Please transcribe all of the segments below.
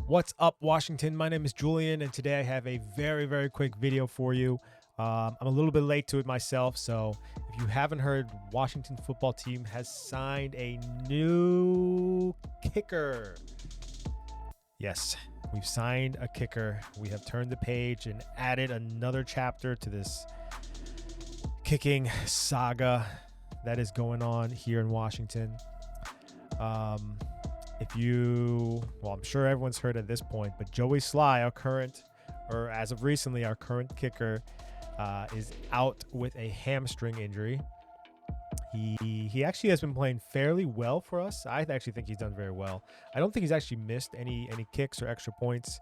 What's up, Washington? My name is Julian, and today I have a very, very quick video for you. I'm a little bit late to it myself, so if you haven't heard, Washington football team has signed a new kicker. Yes, we've signed a kicker. We have turned the page and added another chapter to this kicking saga that is going on here in Washington. I'm sure everyone's heard at this point, but Joey Sly, as of recently, our current kicker, is out with a hamstring injury. He actually has been playing fairly well for us. I actually think he's done very well. I don't think he's actually missed any kicks or extra points,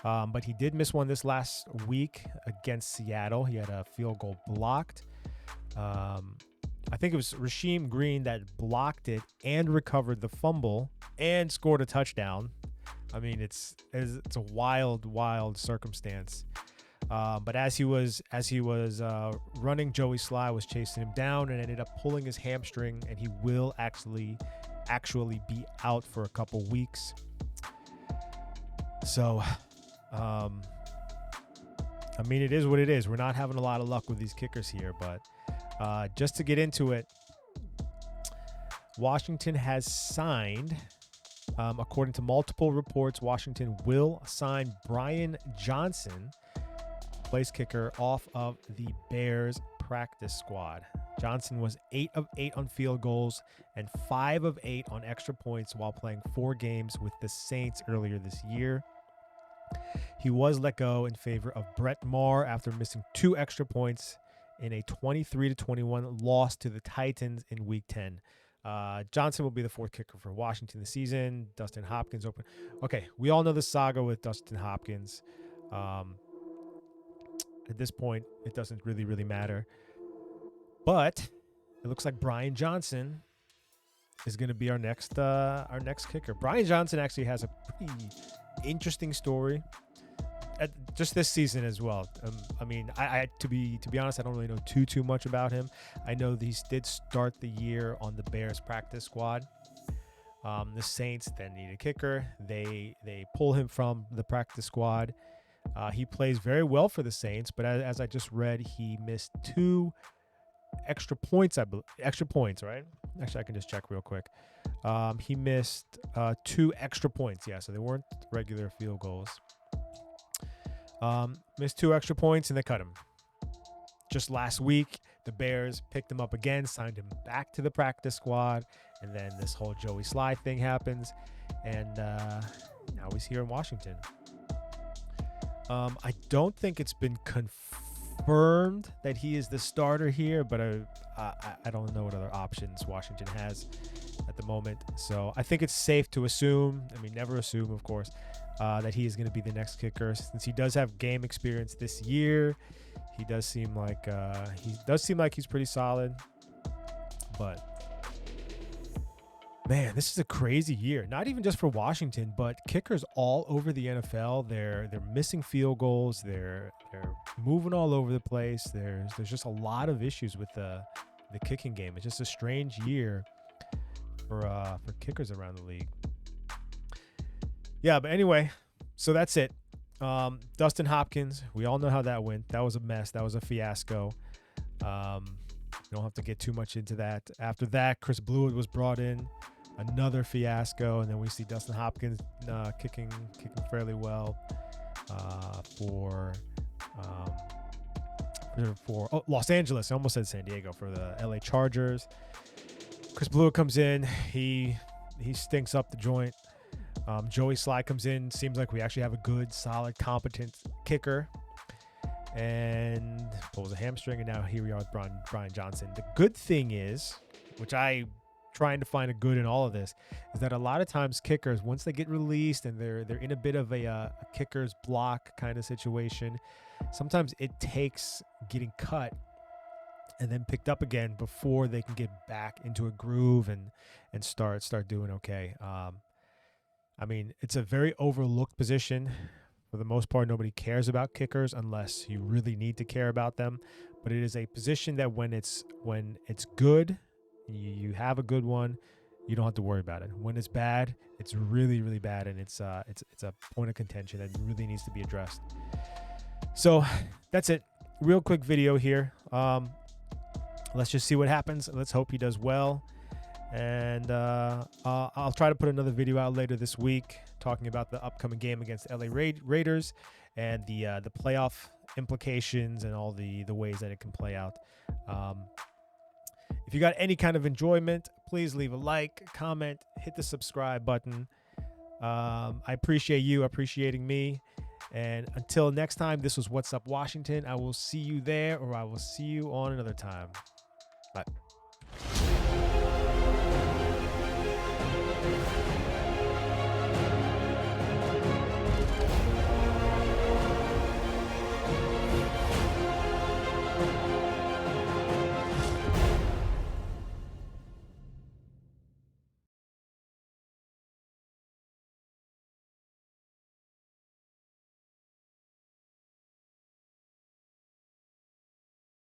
but he did miss one this last week against Seattle. He had a field goal blocked. I think it was Rasheem Green that blocked it and recovered the fumble and scored a touchdown. I mean, it's a wild circumstance. But as he was running, Joey Sly was chasing him down and ended up pulling his hamstring, and he will actually be out for a couple weeks. So, I mean, it is what it is. We're not having a lot of luck with these kickers here, but just to get into it, Washington has signed, according to multiple reports, Washington will sign Brian Johnson, place kicker, off of the Bears practice squad. Johnson was 8 of 8 on field goals and 5 of 8 on extra points while playing 4 games with the Saints earlier this year. He was let go in favor of Brett Maher after missing 2 extra points in a 23-21 loss to the Titans in Week 10. Johnson will be the 4th kicker for Washington this season. Dustin Hopkins open. Okay, we all know the saga with Dustin Hopkins. At this point, it doesn't really matter. But it looks like Brian Johnson is going to be our next kicker. Brian Johnson actually has a pretty interesting story. Just this season as well. I mean, I to be honest, I don't really know too much about him. I know he did start the year on the Bears practice squad. The Saints then need a kicker. They pull him from the practice squad. He plays very well for the Saints, but as I just read, he missed 2 extra points. Extra points, right? Actually, I can just check real quick. He missed 2 extra points. Yeah, so they weren't regular field goals. Missed 2 extra points, and they cut him. Just last week, the Bears picked him up again, signed him back to the practice squad, and then this whole Joey Sly thing happens, and now he's here in Washington. I don't think it's been confirmed that he is the starter here, but I don't know what other options Washington has at the moment. So I think it's safe to assume, I mean, never assume, of course, that he is going to be the next kicker. Since he does have game experience this year, he does seem like he's pretty solid. But man, this is a crazy year. Not even just for Washington, but kickers all over the NFL. They're missing field goals. They're moving all over the place. There's just a lot of issues with the kicking game. It's just a strange year for kickers around the league. Yeah, but anyway, so that's it. Dustin Hopkins, we all know how that went. That was a mess. That was a fiasco. We don't have to get too much into that. After that, Chris Blewett was brought in. Another fiasco, and then we see Dustin Hopkins kicking fairly well for Los Angeles. I almost said San Diego, for the LA Chargers. Chris Blewett comes in. He stinks up the joint. Joey Sly comes in. Seems like we actually have a good, solid, competent kicker. And pulls a hamstring, and now here we are with Brian Johnson. The good thing is, which I trying to find a good in all of this, is that a lot of times kickers, once they get released and they're in a bit of a kicker's block kind of situation, sometimes it takes getting cut and then picked up again before they can get back into a groove and start doing okay. I mean, it's a very overlooked position. For the most part, nobody cares about kickers unless you really need to care about them. But it is a position that when it's good, you have a good one, you don't have to worry about it. When it's bad, it's really, really bad, and it's a point of contention that really needs to be addressed. So that's it. Real quick video here. Let's just see what happens. Let's hope he does well. And I'll try to put another video out later this week talking about the upcoming game against LA Raiders and the playoff implications and all the ways that it can play out. If you got any kind of enjoyment, please leave a like, comment, hit the subscribe button. I appreciate you appreciating me. And until next time, this was What's Up Washington. I will see you there, or I will see you on another time.